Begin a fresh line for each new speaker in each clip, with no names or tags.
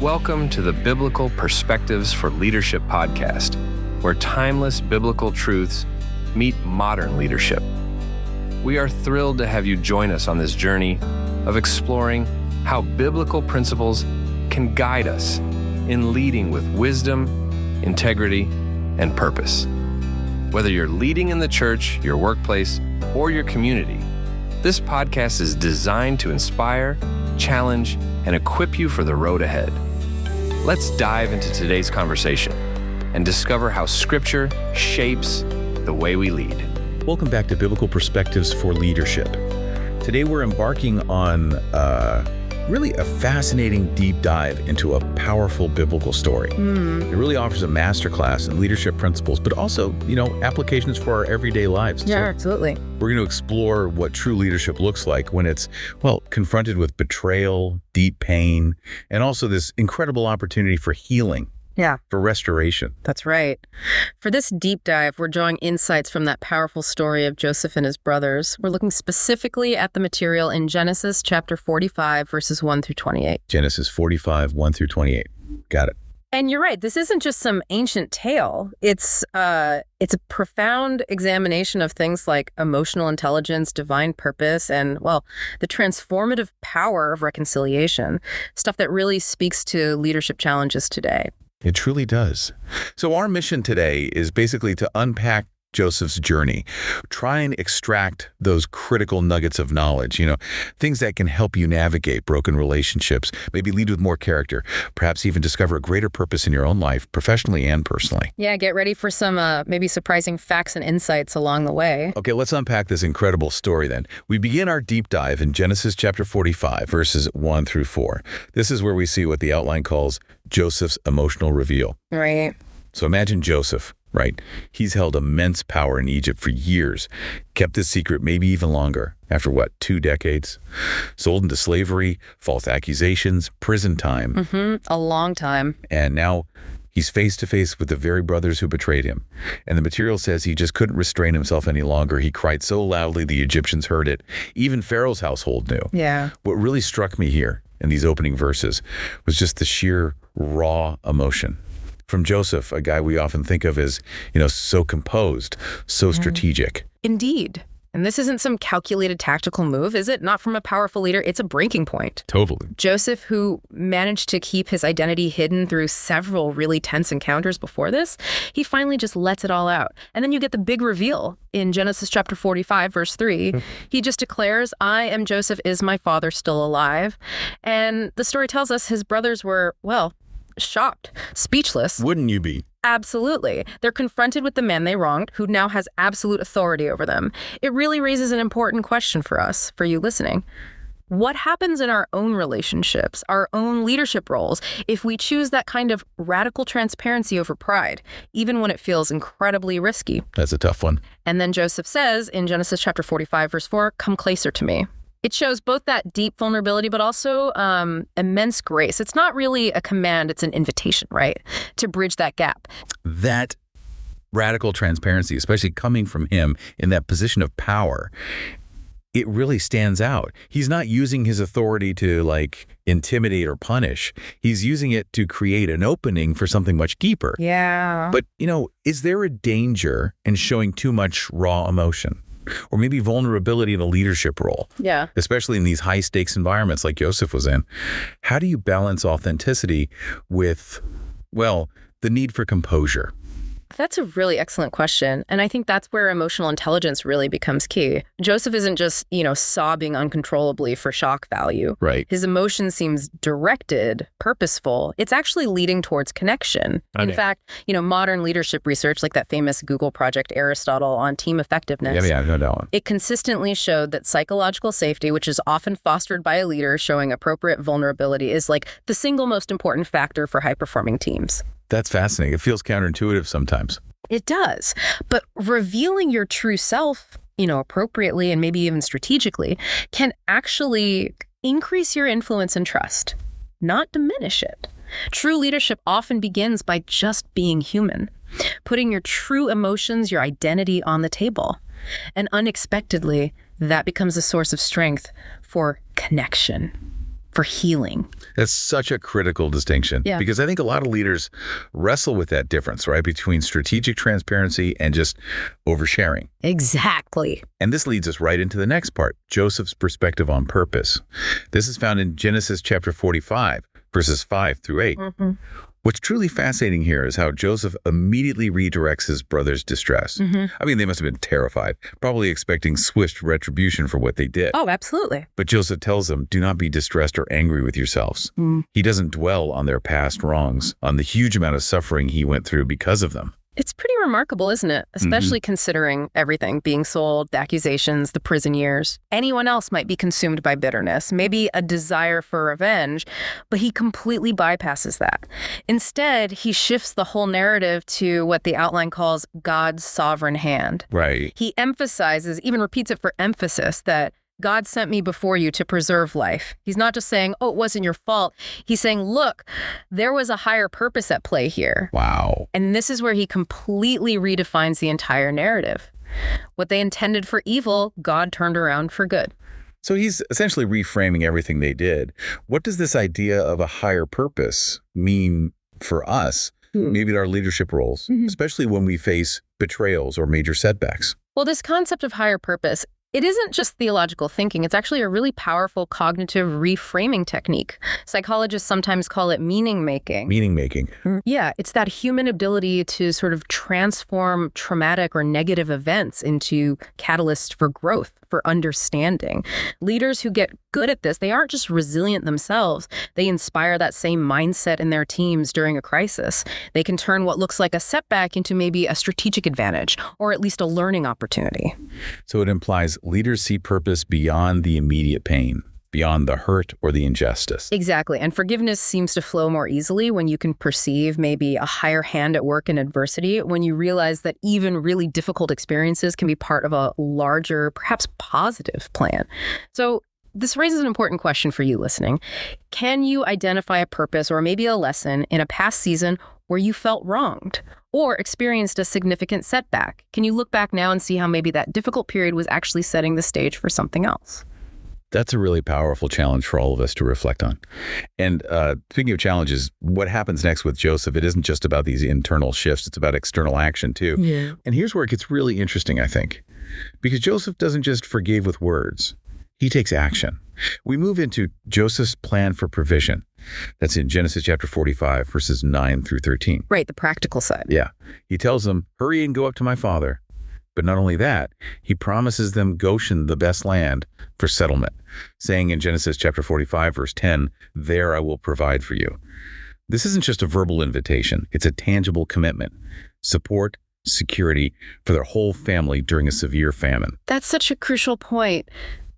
Welcome to the Biblical Perspectives for Leadership podcast, where timeless biblical truths meet modern leadership. We are thrilled to have you join us on this journey of exploring how biblical principles can guide us in leading with wisdom, integrity, and purpose. Whether you're leading in the church, your workplace, or your community, this podcast is designed to inspire, challenge, and equip you for the road ahead. Let's dive into today's conversation and discover how Scripture shapes the way we lead.
Welcome back to Biblical Perspectives for Leadership. Today we're embarking on really a fascinating deep dive into a powerful biblical story. It really offers a masterclass in leadership principles, but also, applications for our everyday lives.
Yeah, absolutely.
We're going to explore what true leadership looks like when it's, confronted with betrayal, deep pain, and also this incredible opportunity for healing.
Yeah.
For restoration.
That's right. For this deep dive, we're drawing insights from that powerful story of Joseph and his brothers. We're looking specifically at the material in Genesis chapter 45, verses 1 through 28.
Genesis 45, 1 through 28. Got it.
And you're right. This isn't just some ancient tale. It's a profound examination of things like emotional intelligence, divine purpose, and, the transformative power of reconciliation, stuff that really speaks to leadership challenges today.
It truly does. So our mission today is basically to unpack Joseph's journey, try and extract those critical nuggets of knowledge, things that can help you navigate broken relationships, maybe lead with more character, perhaps even discover a greater purpose in your own life, professionally and personally.
Yeah, get ready for some maybe surprising facts and insights along the way.
Okay, let's unpack this incredible story then. We begin our deep dive in Genesis chapter 45, verses 1 through 4. This is where we see what the outline calls Joseph's emotional reveal.
Right.
So imagine Joseph, right? He's held immense power in Egypt for years, kept this secret maybe even longer, after 2 decades? Sold into slavery, false accusations, prison time.
A long time.
And now he's face to face with the very brothers who betrayed him. And the material says he just couldn't restrain himself any longer. He cried so loudly the Egyptians heard it. Even Pharaoh's household knew.
Yeah.
What really struck me here in these opening verses was just the sheer raw emotion. From Joseph, a guy we often think of as, so composed, so strategic.
Indeed. And this isn't some calculated tactical move, is it? Not from a powerful leader. It's a breaking point.
Totally.
Joseph, who managed to keep his identity hidden through several really tense encounters before this, he finally just lets it all out. And then you get the big reveal in Genesis chapter 45, verse 3. He just declares, "I am Joseph, is my father still alive?" And the story tells us his brothers were, shocked, speechless.
Wouldn't you be?
Absolutely. They're confronted with the man they wronged, who now has absolute authority over them. It really raises an important question for us, for you listening. What happens in our own relationships, our own leadership roles, if we choose that kind of radical transparency over pride, even when it feels incredibly risky?
That's a tough one.
And then Joseph says in Genesis chapter 45, verse 4, "Come closer to me." It shows both that deep vulnerability, but also immense grace. It's not really a command, it's an invitation, right? To bridge that gap.
That radical transparency, especially coming from him in that position of power, it really stands out. He's not using his authority to intimidate or punish. He's using it to create an opening for something much deeper.
Yeah.
But, is there a danger in showing too much raw emotion? Or maybe vulnerability in a leadership role.
Yeah.
Especially in these high-stakes environments like Joseph was in. How do you balance authenticity with, the need for composure?
That's a really excellent question. And I think that's where emotional intelligence really becomes key. Joseph isn't just, sobbing uncontrollably for shock value.
Right.
His emotion seems directed, purposeful. It's actually leading towards connection. In fact, modern leadership research, like that famous Google project Aristotle on team effectiveness.
Yeah, no doubt.
It consistently showed that psychological safety, which is often fostered by a leader showing appropriate vulnerability, is the single most important factor for high-performing teams.
That's fascinating. It feels counterintuitive sometimes.
It does. But revealing your true self, appropriately and maybe even strategically, can actually increase your influence and trust, not diminish it. True leadership often begins by just being human, putting your true emotions, your identity on the table. And unexpectedly, that becomes a source of strength for connection. for healing.
That's such a critical distinction because I think a lot of leaders wrestle with that difference, right, between strategic transparency and just oversharing.
Exactly.
And this leads us right into the next part, Joseph's perspective on purpose. This is found in Genesis chapter 45, verses 5 through 8. What's truly fascinating here is how Joseph immediately redirects his brother's distress. I mean, they must have been terrified, probably expecting swift retribution for what they did.
Oh, absolutely.
But Joseph tells them, do not be distressed or angry with yourselves. He doesn't dwell on their past wrongs, on the huge amount of suffering he went through because of them.
It's pretty remarkable, isn't it? Especially considering everything, being sold, the accusations, the prison years. Anyone else might be consumed by bitterness, maybe a desire for revenge, but he completely bypasses that. Instead, he shifts the whole narrative to what the outline calls God's sovereign hand.
Right.
He emphasizes, even repeats it for emphasis, that God sent me before you to preserve life. He's not just saying, oh, it wasn't your fault. He's saying, look, there was a higher purpose at play here.
Wow.
And this is where he completely redefines the entire narrative. What they intended for evil, God turned around for good.
So he's essentially reframing everything they did. What does this idea of a higher purpose mean for us, maybe in our leadership roles, especially when we face betrayals or major setbacks?
Well, this concept of higher purpose, it isn't just theological thinking. It's actually a really powerful cognitive reframing technique. Psychologists sometimes call it meaning making.
Meaning making.
Yeah, it's that human ability to sort of transform traumatic or negative events into catalysts for growth, for understanding. Leaders who get good at this, they aren't just resilient themselves. They inspire that same mindset in their teams during a crisis. They can turn what looks like a setback into maybe a strategic advantage or at least a learning opportunity.
So it implies leaders see purpose beyond the immediate pain, beyond the hurt or the injustice.
Exactly. And forgiveness seems to flow more easily when you can perceive maybe a higher hand at work in adversity, when you realize that even really difficult experiences can be part of a larger, perhaps positive plan. So this raises an important question for you listening. Can you identify a purpose or maybe a lesson in a past season where you felt wronged or experienced a significant setback? Can you look back now and see how maybe that difficult period was actually setting the stage for something else?
That's a really powerful challenge for all of us to reflect on. And speaking of challenges, what happens next with Joseph, it isn't just about these internal shifts, it's about external action too.
Yeah.
And here's where it gets really interesting, I think, because Joseph doesn't just forgive with words. He takes action. We move into Joseph's plan for provision. That's in Genesis chapter 45, verses 9 through 13.
Right, the practical side.
Yeah. He tells them, hurry and go up to my father. But not only that, he promises them Goshen, the best land, for settlement, saying in Genesis chapter 45, verse 10, there I will provide for you. This isn't just a verbal invitation. It's a tangible commitment. Support, security for their whole family during a severe famine.
That's such a crucial point.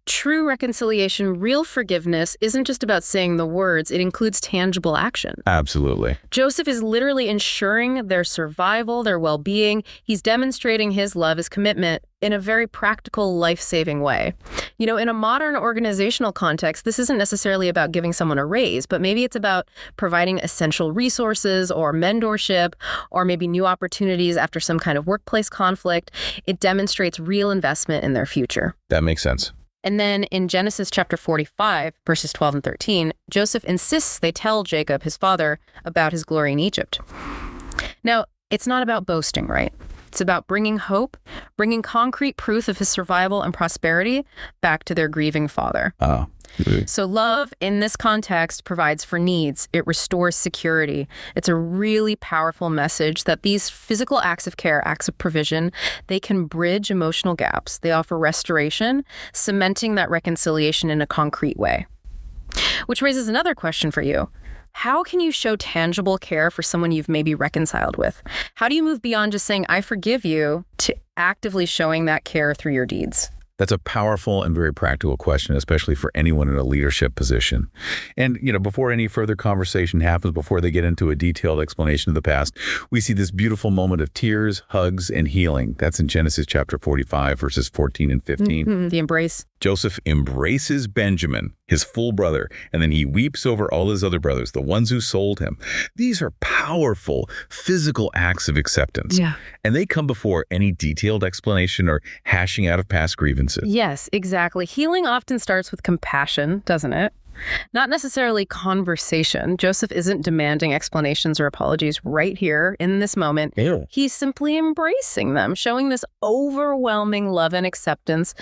True reconciliation, real forgiveness, isn't just about saying the words. It includes tangible action.
Absolutely.
Joseph is literally ensuring their survival, their well-being. He's demonstrating his love, his commitment in a very practical, life-saving way. You know, in a modern organizational context, this isn't necessarily about giving someone a raise, but maybe it's about providing essential resources or mentorship or maybe new opportunities after some kind of workplace conflict. It demonstrates real investment in their future.
That makes sense.
And then in Genesis chapter 45, verses 12 and 13, Joseph insists they tell Jacob, his father, about his glory in Egypt. Now, it's not about boasting, right? It's about bringing hope, bringing concrete proof of his survival and prosperity back to their grieving father.
Oh.
So love in this context provides for needs. It restores security. It's a really powerful message that these physical acts of care, acts of provision, they can bridge emotional gaps. They offer restoration, cementing that reconciliation in a concrete way. Which raises another question for you. How can you show tangible care for someone you've maybe reconciled with? How do you move beyond just saying, I forgive you, to actively showing that care through your deeds?
That's a powerful and very practical question, especially for anyone in a leadership position. And, before any further conversation happens, before they get into a detailed explanation of the past, we see this beautiful moment of tears, hugs, and healing. That's in Genesis chapter 45, verses 14 and 15.
The embrace.
Joseph embraces Benjamin, his full brother, and then he weeps over all his other brothers, the ones who sold him. These are powerful, physical acts of acceptance.
Yeah.
And they come before any detailed explanation or hashing out of past grievances.
Yes, exactly. Healing often starts with compassion, doesn't it? Not necessarily conversation. Joseph isn't demanding explanations or apologies right here in this moment.
Ew.
He's simply embracing them, showing this overwhelming love and acceptance.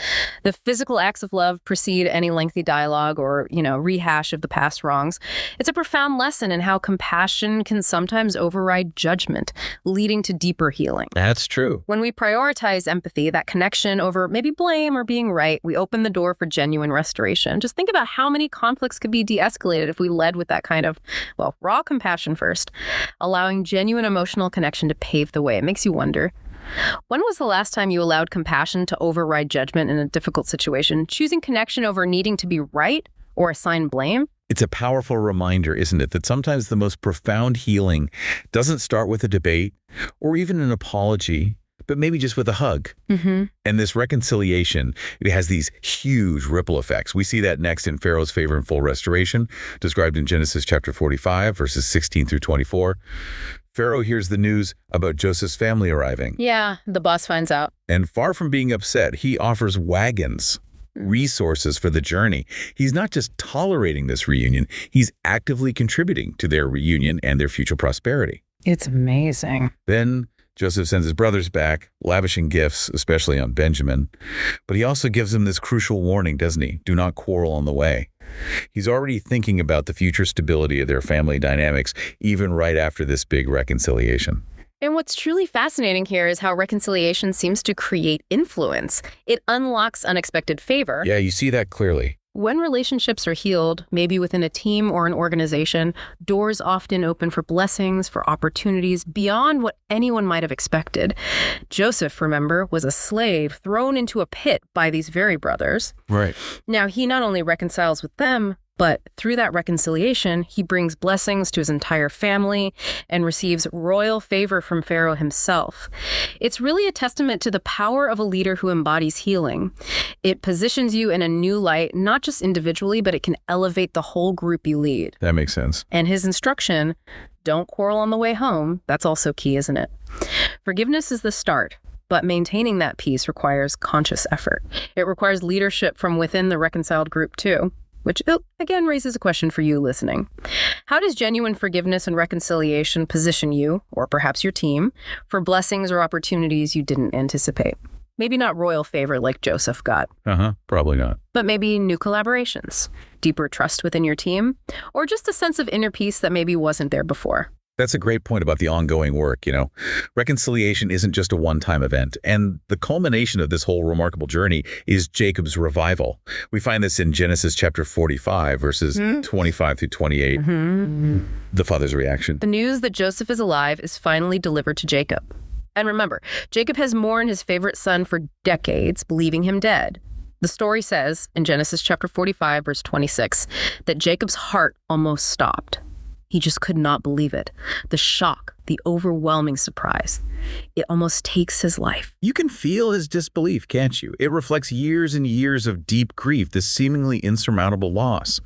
The physical acts of love precede any lengthy dialogue or, rehash of the past wrongs. It's a profound lesson in how compassion can sometimes override judgment, leading to deeper healing.
That's true.
When we prioritize empathy, that connection over maybe blame or being right, we open the door for genuine restoration. Just think about how many conflicts could be de-escalated if we led with that kind of, raw compassion first, allowing genuine emotional connection to pave the way. It makes you wonder, when was the last time you allowed compassion to override judgment in a difficult situation, choosing connection over needing to be right or assign blame?
It's a powerful reminder, isn't it, that sometimes the most profound healing doesn't start with a debate or even an apology, but maybe just with a hug.
Mm-hmm.
And this reconciliation, it has these huge ripple effects. We see that next in Pharaoh's favor and full restoration, described in Genesis chapter 45, verses 16 through 24. Pharaoh hears the news about Joseph's family arriving.
Yeah, the boss finds out.
And far from being upset, he offers wagons, resources for the journey. He's not just tolerating this reunion, he's actively contributing to their reunion and their future prosperity.
It's amazing.
Then Joseph sends his brothers back, lavishing gifts, especially on Benjamin. But he also gives them this crucial warning, doesn't he? Do not quarrel on the way. He's already thinking about the future stability of their family dynamics, even right after this big reconciliation.
And what's truly fascinating here is how reconciliation seems to create influence. It unlocks unexpected favor.
Yeah, you see that clearly.
When relationships are healed, maybe within a team or an organization, doors often open for blessings, for opportunities beyond what anyone might have expected. Joseph, remember, was a slave thrown into a pit by these very brothers.
Right.
Now, he not only reconciles with them, but through that reconciliation, he brings blessings to his entire family and receives royal favor from Pharaoh himself. It's really a testament to the power of a leader who embodies healing. It positions you in a new light, not just individually, but it can elevate the whole group you lead.
That makes sense.
And his instruction, don't quarrel on the way home, that's also key, isn't it? Forgiveness is the start. But maintaining that peace requires conscious effort. It requires leadership from within the reconciled group, too. Which, again, raises a question for you listening. How does genuine forgiveness and reconciliation position you, or perhaps your team, for blessings or opportunities you didn't anticipate? Maybe not royal favor like Joseph got.
Probably not.
But maybe new collaborations, deeper trust within your team, or just a sense of inner peace that maybe wasn't there before.
That's a great point about the ongoing work, Reconciliation isn't just a one-time event, and the culmination of this whole remarkable journey is Jacob's revival. We find this in Genesis chapter 45, verses 25 through 28. The father's reaction.
The news that Joseph is alive is finally delivered to Jacob. And remember, Jacob has mourned his favorite son for decades, believing him dead. The story says, in Genesis chapter 45, verse 26, that Jacob's heart almost stopped. He just could not believe it. The shock, the overwhelming surprise. It almost takes his life.
You can feel his disbelief, can't you? It reflects years and years of deep grief, this seemingly insurmountable loss.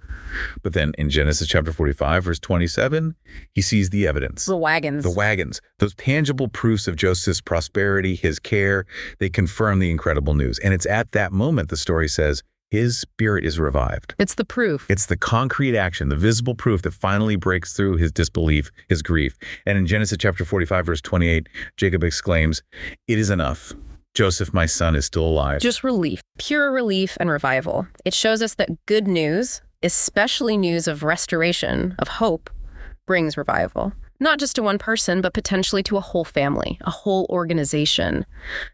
But then in Genesis chapter 45, verse 27, he sees the evidence.
The wagons.
The wagons. Those tangible proofs of Joseph's prosperity, his care, they confirm the incredible news. And it's at that moment, the story says, his spirit is revived.
It's the proof.
It's the concrete action, the visible proof that finally breaks through his disbelief, his grief. And in Genesis chapter 45, verse 28, Jacob exclaims, "It is enough. Joseph, my son, is still alive."
Just relief, pure relief and revival. It shows us that good news, especially news of restoration, of hope, brings revival. Not just to one person, but potentially to a whole family, a whole organization.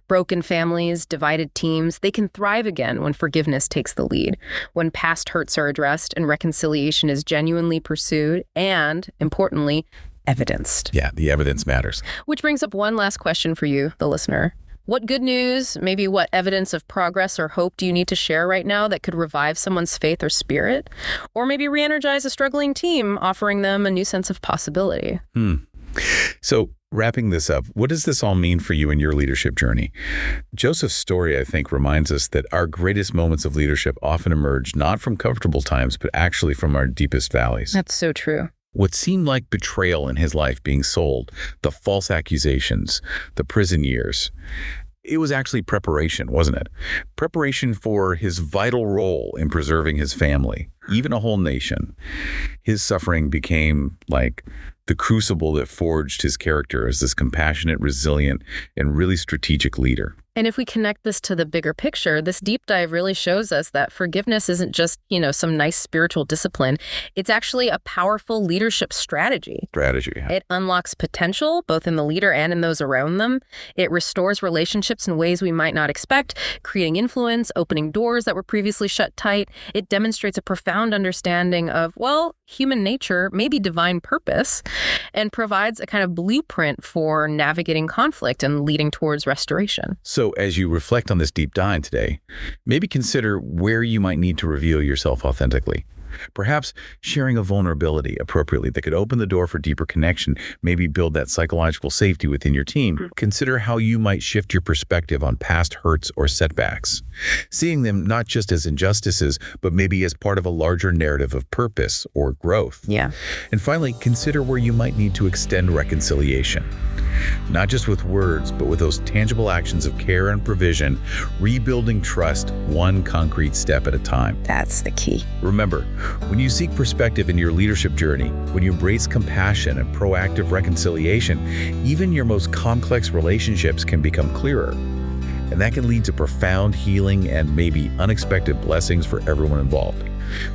Broken families, divided teams, they can thrive again when forgiveness takes the lead, when past hurts are addressed and reconciliation is genuinely pursued and, importantly, evidenced.
Yeah, the evidence matters.
Which brings up one last question for you, the listener. What good news, maybe what evidence of progress or hope do you need to share right now that could revive someone's faith or spirit? Or maybe re-energize a struggling team, offering them a new sense of possibility?
So wrapping this up, what does this all mean for you in your leadership journey? Joseph's story, I think, reminds us that our greatest moments of leadership often emerge not from comfortable times, but actually from our deepest valleys.
That's so true.
What seemed like betrayal in his life being sold, the false accusations, the prison years, It was actually preparation, wasn't it? Preparation for his vital role in preserving his family, even a whole nation. His suffering became like the crucible that forged his character as this compassionate, resilient, and really strategic leader.
And if we connect this to the bigger picture, this deep dive really shows us that forgiveness isn't just, some nice spiritual discipline. It's actually a powerful leadership strategy. It unlocks potential, both in the leader and in those around them. It restores relationships in ways we might not expect, creating influence, opening doors that were previously shut tight. It demonstrates a profound understanding of, human nature, maybe divine purpose, and provides a kind of blueprint for navigating conflict and leading towards restoration.
So as you reflect on this deep dive today, maybe consider where you might need to reveal yourself authentically. Perhaps sharing a vulnerability appropriately that could open the door for deeper connection, maybe build that psychological safety within your team. Consider how you might shift your perspective on past hurts or setbacks, seeing them not just as injustices, but maybe as part of a larger narrative of purpose or growth.
Yeah.
And finally, consider where you might need to extend reconciliation. Not just with words, but with those tangible actions of care and provision, rebuilding trust one concrete step at a time.
That's the key.
Remember, when you seek perspective in your leadership journey, when you embrace compassion and proactive reconciliation, even your most complex relationships can become clearer. And that can lead to profound healing and maybe unexpected blessings for everyone involved.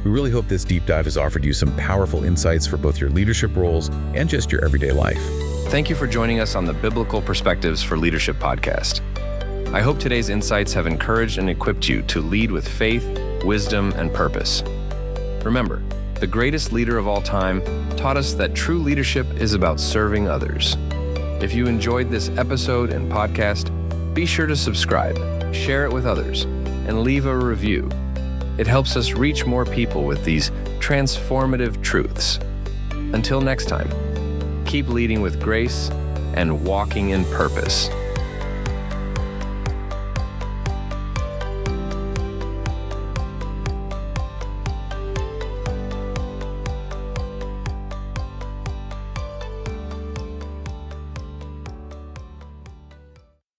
We really hope this deep dive has offered you some powerful insights for both your leadership roles and just your everyday life.
Thank you for joining us on the Biblical Perspectives for Leadership podcast. I hope today's insights have encouraged and equipped you to lead with faith, wisdom, and purpose. Remember, the greatest leader of all time taught us that true leadership is about serving others. If you enjoyed this episode and podcast, be sure to subscribe, share it with others, and leave a review. It helps us reach more people with these transformative truths. Until next time, keep leading with grace and walking in purpose.